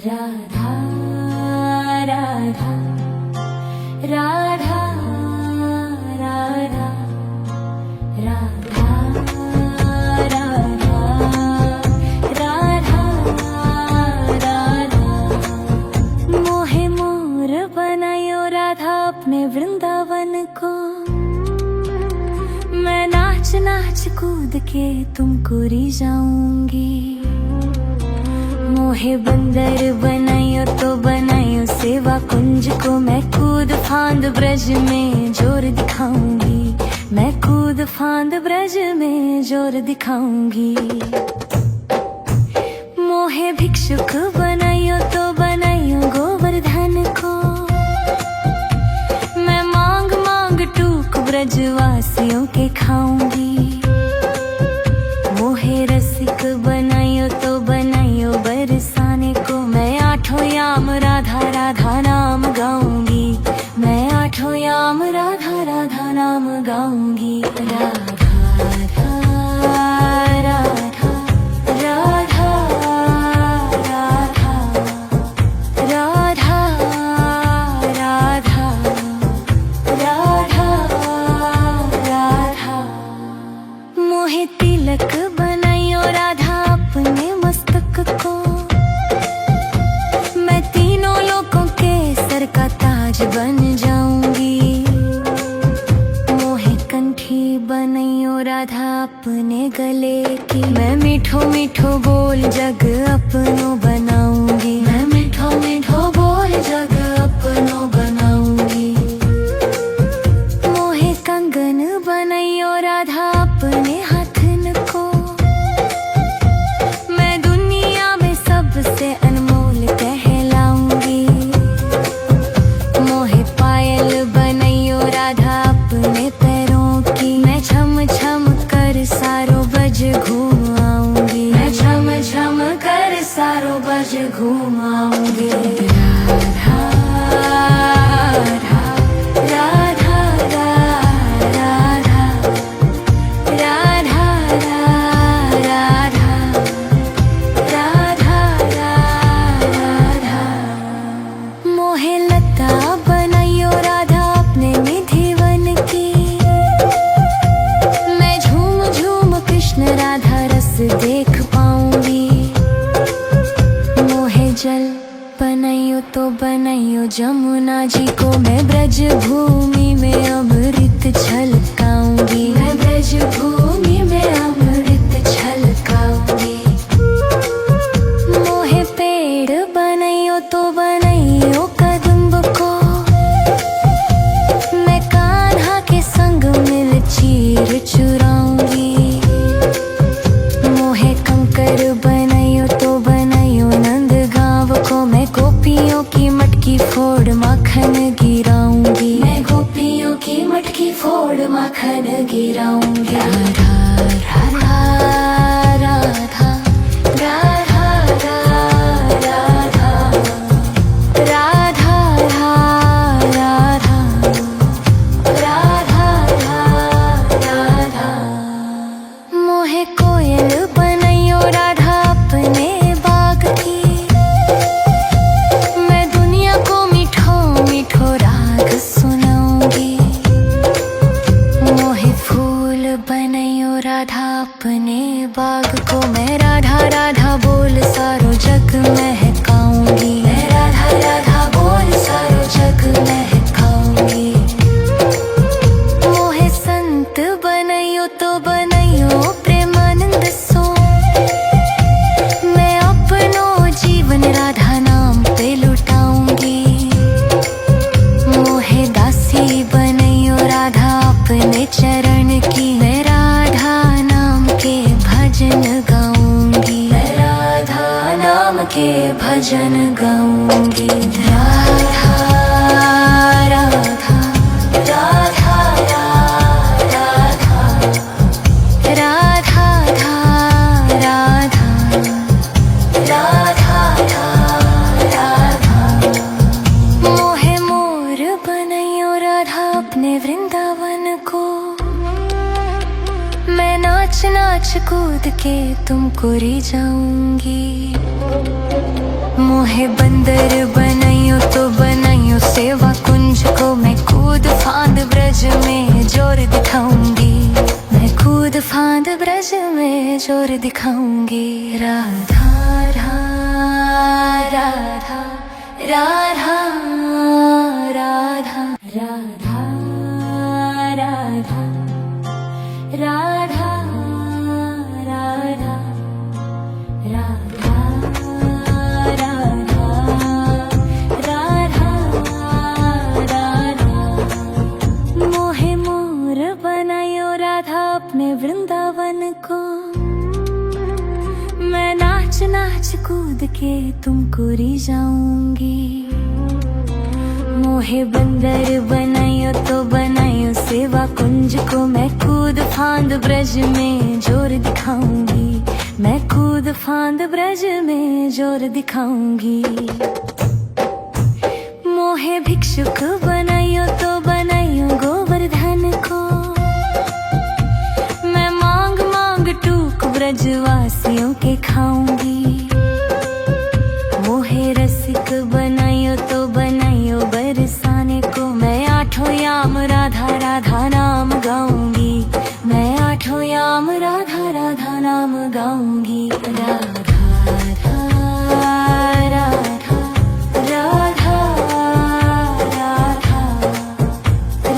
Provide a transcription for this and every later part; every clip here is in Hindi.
राधा राधा राधा राधा राधा राधा राधा राधा मोहे मोर बनायो राधा अपने वृंदावन को। मैं नाच नाच कूद के तुमको रिझाऊंगी। मोहे बंदर बनायो तो बनायो सेवा कुंज को। मैं कूद फांद ब्रज में जोर दिखाऊंगी। मैं कूद फांद ब्रज में जोर दिखाऊंगी। मोहे भिक्षुक बनायो तो बनायो गोवर्धन को। मैं मांग मांग टूक ब्रजवासियों के खाऊंगी। मोहे रसिक बनायो तो बनायो बरसाने को। मैं आठों याम राधा राधा नाम गाऊंगी। मैं आठों याम राधा राधा नाम गाऊंगी। राधा राधा राधा राधा राधा राधा राधा राधा मोहे तिलक बनायो राधा अपने मस्तक को। मैं तीनों लोगों के सर का ताज बन जाऊंगी। मोहे कंठी बनायो राधा अपने गले की। मैं मीठो मीठो बोल जग अपनो बनाऊंगी। मैं मीठो मीठो बोल जग अपनो बनाऊंगी। मोहे कंगन बनायो राधा अपने हाथन को। मैं दुनिया में सबसे अनमोल कहलाऊंगी। मोहे पायल बनायो राधा अपने पैरों की। मैं छम छम कर सारो बज घूम आऊंगी। मैं छम छम कर सारो बज घूम आऊंगी। राधा राधा राधा राधा राधा राधा राधा मोहे लता बनायो राधा अपने निधिवन की। मैं झूम झूम कृष्ण राधा रस देख पाऊंगी। मोहे जल बनायो तो बनायो जमुना जी को। मैं ब्रज भूमि में अमृत छलकाऊंगी। मैं ब्रज भूमि में अमृत छलकाऊंगी। मोहे पेड़ बनायो तो बनायो कदम्ब को। मैं कान्हा के संग मिल चीर चुराऊंगी। मोहे कंकर बनायो तो बनायो नंद गांव को। मैं गोपियों की मटकी फोड़ माखन गिराऊंगी। मैं गोपियों की मटकी फोड़ माखन गिराऊंगी। राधा राधा राधा राधा राधा राधा राधा राधा राधा मोहे कोयल बनायो राधा अपने बाग की। मैं दुनिया को मीठो मीठो राग सुनाऊंगी। मोहे फूल बनायो राधा अपने बाग को। मैं राधा राधा बोल सारो जग महकाऊंगी। मैं राधा राधा बोल सारो जग महकाऊंगी। मोहे संत बनायो तो बनायो प्रेमानंद सो। मैं अपनो जीवन राधा नाम पे लुटाऊंगी। मोहे दासी बनायो राधा अपने चरण की। मैं राधा नाम के भजन गाऊंगी। मैं राधा नाम के भजन गाऊंगी। राधा राधा राधा राधा राधा राधा राधा राधा मोहे मोर बनायो राधा अपने वृंदावन को। मैं नाच नाच कूद के तुमको रिझाऊंगी। मोहे बंदर बनाइयो तो बनाइयो सेवा कुंज को मैं कूद फांद ब्रज में जोर दिखाऊंगी, मैं कूद फांद ब्रज में जोर दिखाऊंगी। राधा राधा राधा राधा राधा राधा राधा राधा राधा राधा राधा राधा। मोहे मोर बनायो राधा अपने वृंदावन को, मैं नाच नाच कूद के तुमको रिझाऊंगी। मोहे बंदर बनायो तो बनायो सेवा कुंज को मैं कूद फांद ब्रज में जोर दिखाऊंगी, मैं कूद फांद ब्रज में जोर दिखाऊंगी। मोहे भिक्षुक बनायो तो बनायो गोवर्धन को, मैं मांग मांग टूक ब्रजवासियों के खाऊंगी। मोहे रसिक बनायो तो बनायो बरसाने को, मैं आठों याम राधा राधा नाम गाऊंगी, मैं आठों याम राधा राधा नाम गाऊंगी। राधा राधा राधा राधा राधा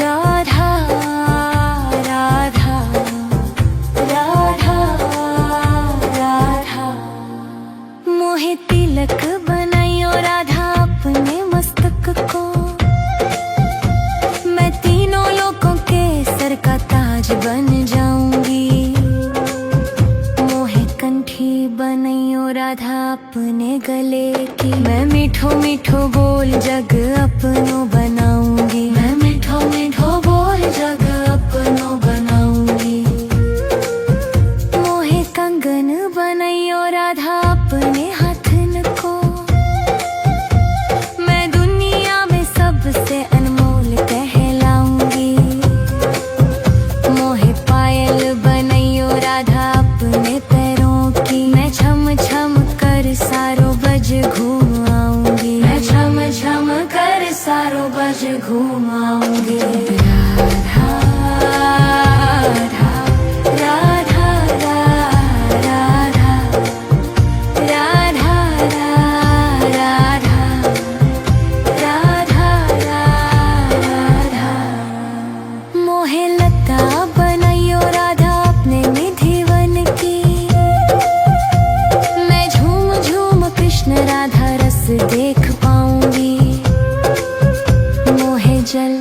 राधा राधा राधा। मोहे तिलक बनायो राधा अपने मस्तक को, मैं तीनों लोगों के सर का ताज बन जाऊंगी। मोहे कंठी बनायो राधा अपने गले की, मैं मीठो मीठो बोल जग अपनो बनाऊंगी, मैं मीठो मीठो बोल जग अपनो बनाऊंगी। मोहे कंगन बनायो राधा अपने हाथन को, मैं दुनिया में सबसे अनमोल कहलाऊंगी। मोहे पायल बनायो राधा अपने पैरों की, मैं छम छम कर सारो बज घूम आऊंगी, मैं छम छम कर सारो बज घूम आऊंगी। राधा राधा राधा राधा राधा राधा राधा राधा। मोहे लता बनायो राधा अपने निधि वन की, मैं झूम झूम कृष्ण राधा रस देख पाऊंगी। मोहे जल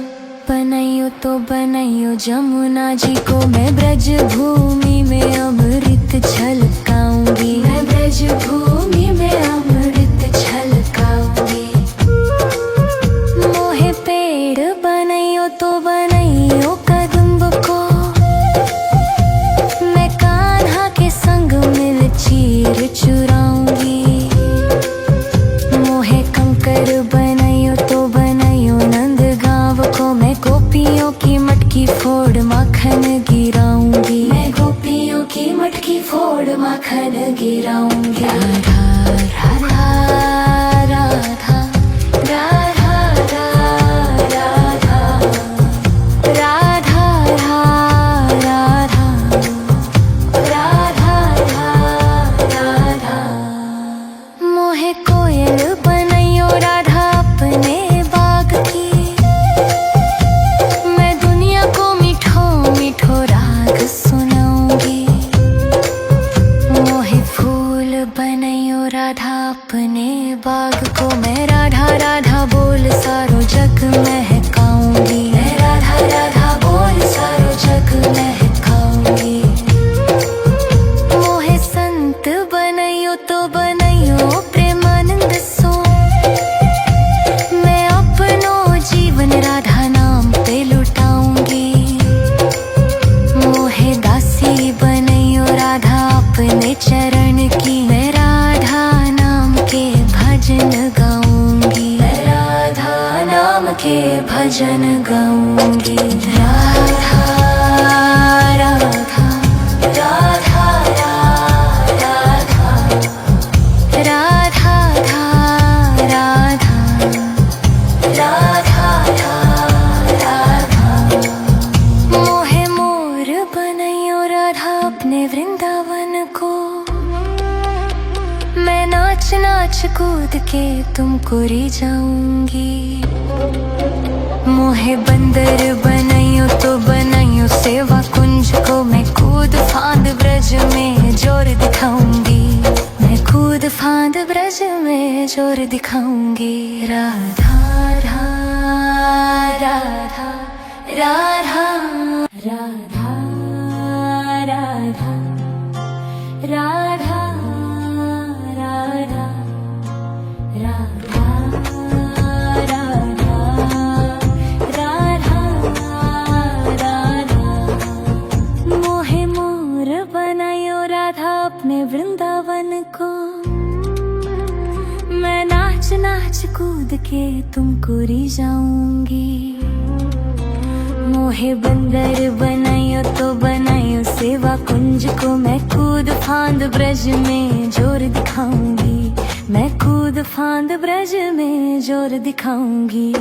बनायो तो बनायो जमुना जी को, मैं ब्रज भूमि में अमृत छलकाऊंगी, मैं ब्रज भूमि में अमृत छलकाऊंगी। मोहे पेड़ बनायो तो बनायो कदम्ब को, मैं कान्हा के संग मिल चीर चुराऊंगी। मोहे कंकर बनायो तो बनायो नंद गांव को, मैं गोपियों की मटकी फोड़ माखन गिराऊंगी, मैं गोपियों की मटकी फोड़ माखन गिराऊंगी। राधा राधा राधा राधा राधा राधा राधा राधा राधा। मोहे कोयल बनायो राधा अपने बाग की, मैं दुनिया को मीठो मीठो राग सुनाऊंगी। मोहे फूल बनायो राधा अपने बाग को, मैं राधा राधा बोल सारो जग महकाऊंगी, मैं राधा राधा बोल सारो जग महकाऊंगी। मोहे संत बनायो तो बनायो प्रेमानंद सो, मैं अपनो जीवन राधा नाम पे लुटाऊंगी। मोहे दासी बनायो राधा अपने चरण की, मैं राधा नाम के भजन गाऊंगी, मैं राधा नाम के भजन गाऊंगी। राधा राधा राधा राधा राधा राधा कूद के तुमको रिझाऊंगी। मोहे बंदर बनाइयो तो बनाइयो सेवा कुंज को, मैं कूद फांद ब्रज में जोर दिखाऊंगी। मैं कूद फांद ब्रज में जोर दिखाऊंगी। राधा राधा राधा राधा राधा राधा राधा राधा राधा राधा राधा। मोहे मोर बनायो राधा अपने वृंदावन को, मैं नाच नाच कूद के तुमको रिझाऊंगी। मोहे बंदर बनायो तो बनायो सेवा कुंज को, मैं कूद फांद ब्रज में जोर दिखाऊंगी। मैं कूद फांद ब्रज में जोर दिखाऊंगी।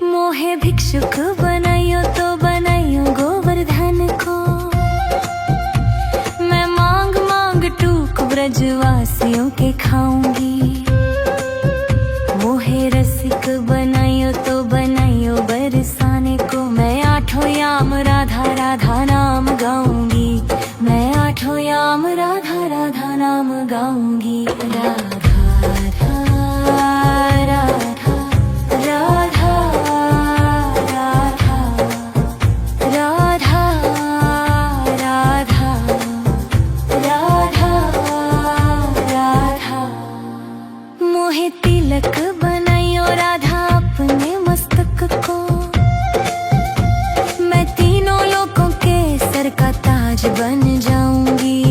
मोहे भिक्षुक बनायो तो बनायो गोवर्धन को, मैं मांग मांग टूक ब्रजवासियों के खाऊंगी। मोहे रसिक बनायो तो बनायो बरसाने को, मैं आठों याम राधा राधा नाम गाऊंगी। मैं आठों याम राधा राधा नाम गाऊंगी। राधा राधा राधा राधा राधा राधा राधा राधा। मोहे तिलक बनायो राधा अपने मस्तक को, मैं तीनों लोगों के सर का ताज बन जाऊंगी।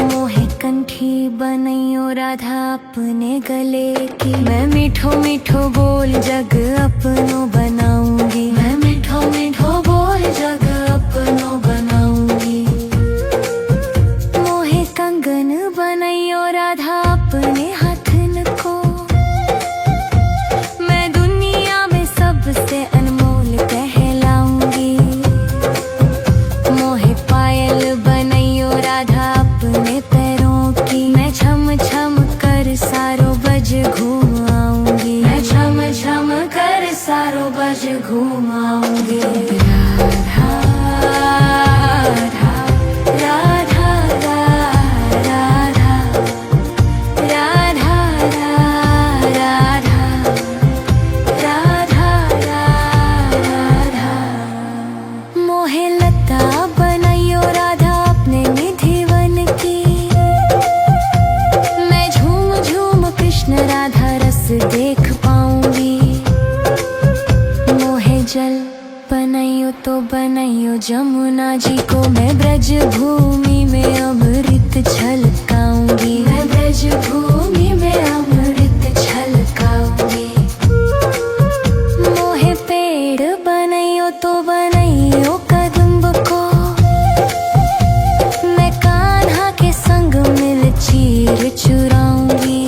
मोहे कंठी बनायो राधा अपने गले की, मैं मीठो मीठो बोल जग अपनो बनाऊंगी। मैं मीठो मीठो बोल जग अपनो बनाऊंगी। मोहे कंगन बनायो राधा अपने हाथन को, मैं दुनिया में सबसे अनमोल कहलाऊंगी। मोहे पायल बनायो राधा अपने पैरों की, मैं छम छम कर सारो बज घूम आऊंगी। मैं छम छम कर सारो बज घूम आऊंगी। राधा राधा राधा राधा राधा राधा राधा राधा। मोहे लता बनायो राधा अपने निधि वन की, मैं झूम झूम कृष्ण राधा रस देख पाऊंगी। मोहे जल बनायो तो बनायो जमुना जी को, मैं ब्रज भूमि में अमृत छलकाऊंगी। मैं ब्रज भूमि में अमृत छलकाऊंगी। मोहे पेड़ बनायो तो बनायो कदम्ब को, मैं कान्हा के संग मिल चीर चुराऊंगी।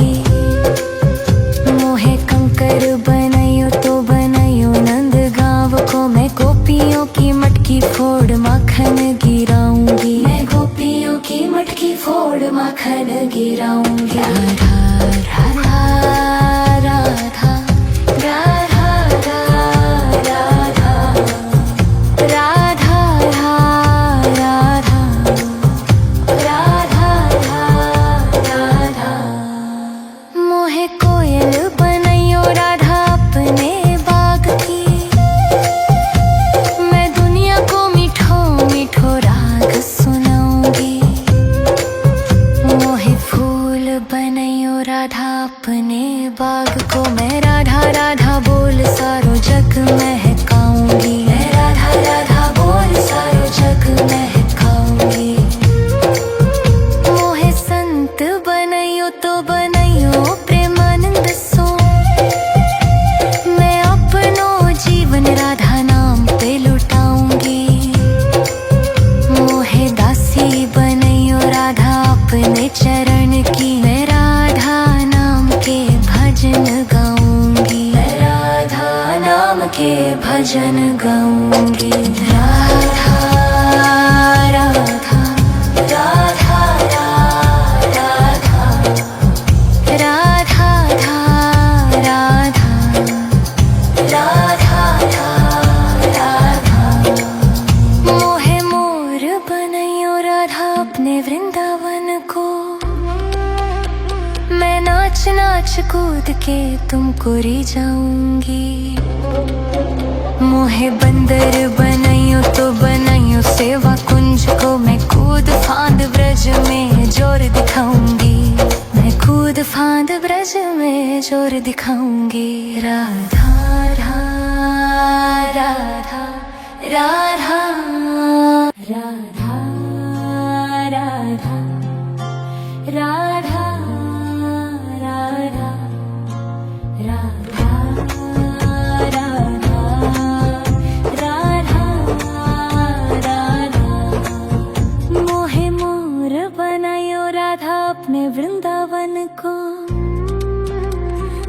मोहे कंकर बनायो तो बनायो नंद गांव को, मैं गोपियों की मटकी फोड़ माखन गिराऊंगी। मैं गोपियों की मटकी फोड़ माखन गिराऊंगी। राधा राधा राधा राधा राधा राधा राधा राधा। मोहे कोयल बनायो राधा अपने बाग की, मैं दुनिया को मीठो मीठो राग सुनाऊंगी। मोहे फूल बनायो राधा अपने बाग को, मैं राधा राधा बोल सारो जग महकाऊंगी। मैं राधा राधा बोल सारो जग महकाऊंगी। मोहे संत बनायो तो बनायो प्रेमानंद सो, मैं अपनो जीवन राधा नाम पे लुटाऊंगी। मोहे दासी बनायो राधा अपने चरण की, मैं राधा नाम के भजन गाऊंगी। मैं राधा नाम के भजन गाऊंगी। राधा राधा राधा राधा नाच नाच कूद के तुमको रिझाऊंगी। मोहे बंदर बनाइयो तो बनाइयो सेवा कुंज को, मैं कूद फांद ब्रज में जोर दिखाऊंगी। मैं कूद फांद ब्रज में जोर दिखाऊंगी। राधा राधा राधा राधा राधा राधा राधा राधा राधा राधा राधा। मोहे मोर बनायो राधा अपने वृंदावन को,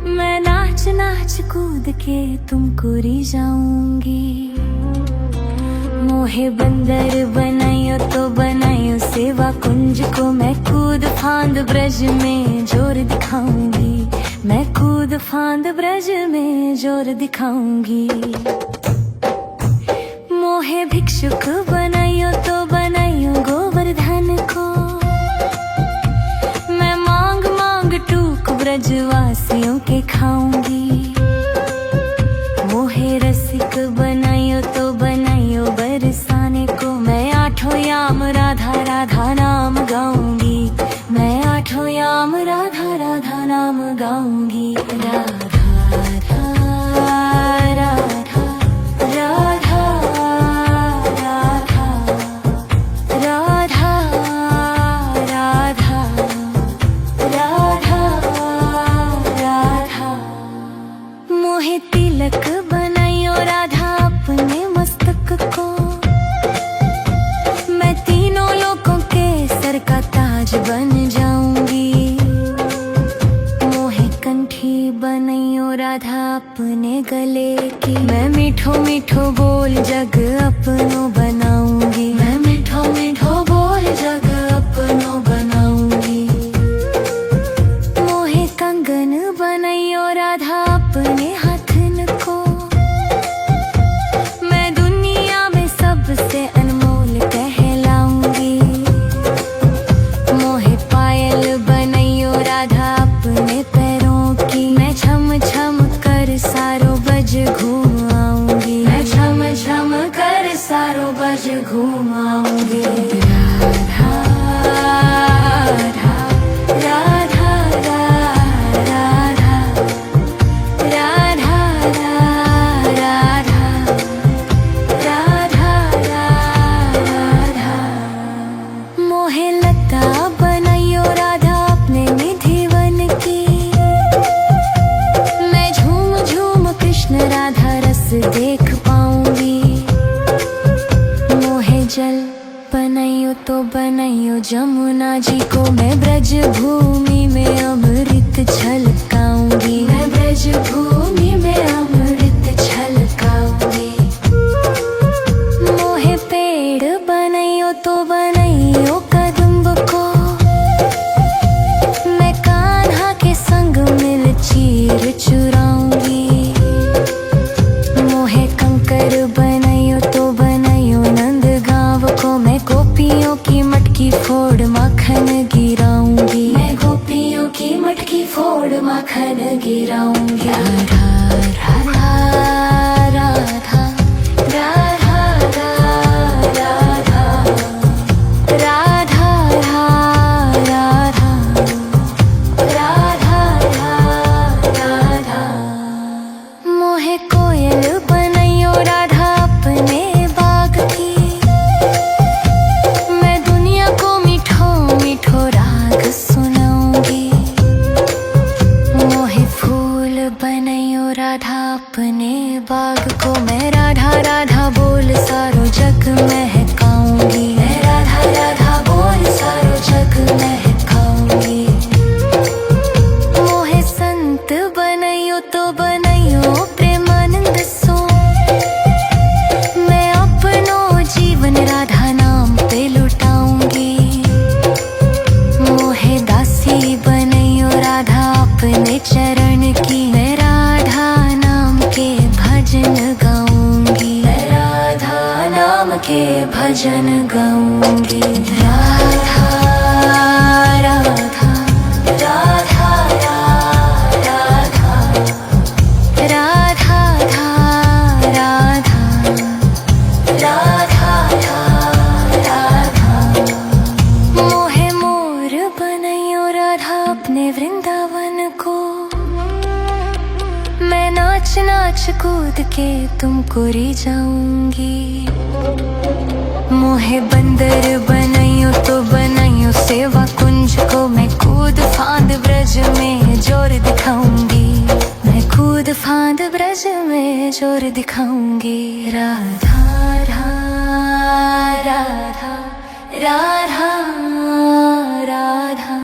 मैं नाच नाच कूद के तुमको रिझाऊंगी। मोहे बंदर बनाइयो तो बनाइयो सेवा कुंज को, मैं कूद फांद ब्रज में जोर दिखाऊंगी। मैं कूद फांद ब्रज में जोर दिखाऊंगी। मोहे भिक्षुक बनाइयो तो बनाइयो गोवर्धन को, मैं मांग मांग टूक ब्रजवासियों के खाऊंगी। मोहे रसिक बनाइयो तो बनाइयो बरसाने को, मैं आठों याम राधा राधा नाम गाऊंगी। मैं आठों याम राधा राधा नाम गाऊंगी। राधा राधा राधा राधा राधा राधा राधा राधा। मोहे तिलक बनाइयो राधा अपने मस्तक को, मैं तीनों लोगों के सर का ताज बन जाऊंगी। मोहे कंठी बनाइयो राधा अपने गले की, मैं मीठो मीठो बोल जग अपनो बनाऊंगी। मैं मीठो मीठो बोल जग अपनो बनाऊंगी। मोहे कंगन बनाइयो राधा अपने हाथन को, मैं दुनिया में सबसे अनमोल कहलाऊंगी। मोहे पायल बनाइयो राधा अपने पैरों की, मैं छम छम कर सारो बज घूम आऊंगी। मैं छम छम कर सारो बज घूम आऊंगी। राधा राधा राधा राधा राधा राधा राधा राधा। मोहे लता बनाइयो राधा अपने निधि वन की, मैं झूम झूम कृष्ण राधा रस देख पाऊंगी। मोहे जल बनाइयो तो बनाइयो जमुना जी को, मैं ब्रज भूमि में अमृत छलकाऊंगी। मैं ब्रज भूमि में अमृत छलकाऊंगी। मोहे पेड़ बनाइयो तो बनाइयो कदम्ब को, मैं कान्हा के संग मिल चीर चुराऊंगी। मोहे कंकर बनाइयो तो बनाइयो नंद गांव को, मैं गोपियों की मटकी फोड़ माखन गिराऊंगी। मैं गोपियों की मटकी फोड़ माखन गिराऊंगी। राधा राधा राधा राधा राधा राधा राधा राधा। मोहे कोयल बनाइयो राधा अपने बाग की, मैं दुनिया को मीठो मीठो राग सुनाऊंगी। मोहे फूल बनाइयो राधा अपने बाग को, मैं राधा राधा बोल सारो जग महकाऊंगी। मैं राधा राधा बोल सारो जग महकाऊंगी। मोहे संत बनाइयो तो बनाइयो प्रेमानंद सो, मैं अपनो जीवन राधा नाम पे लुटाऊंगी। मोहे दासी बनाइयो राधा अपने चरण की, मैं राधा नाम के भजन गाऊंगी। मैं राधा नाम के भजन गाऊंगी। राधा राधा राधा राधा वृंदावन को मैं नाच नाच कूद के तुमको री जाऊंगी। मोहे बंदर बनाइयो तो बनाइयो सेवा कुंज को मैं कूद फांद ब्रज में जोर दिखाऊंगी। मैं कूद फांद ब्रज में जोर दिखाऊंगी। राधा राधा राधा राधा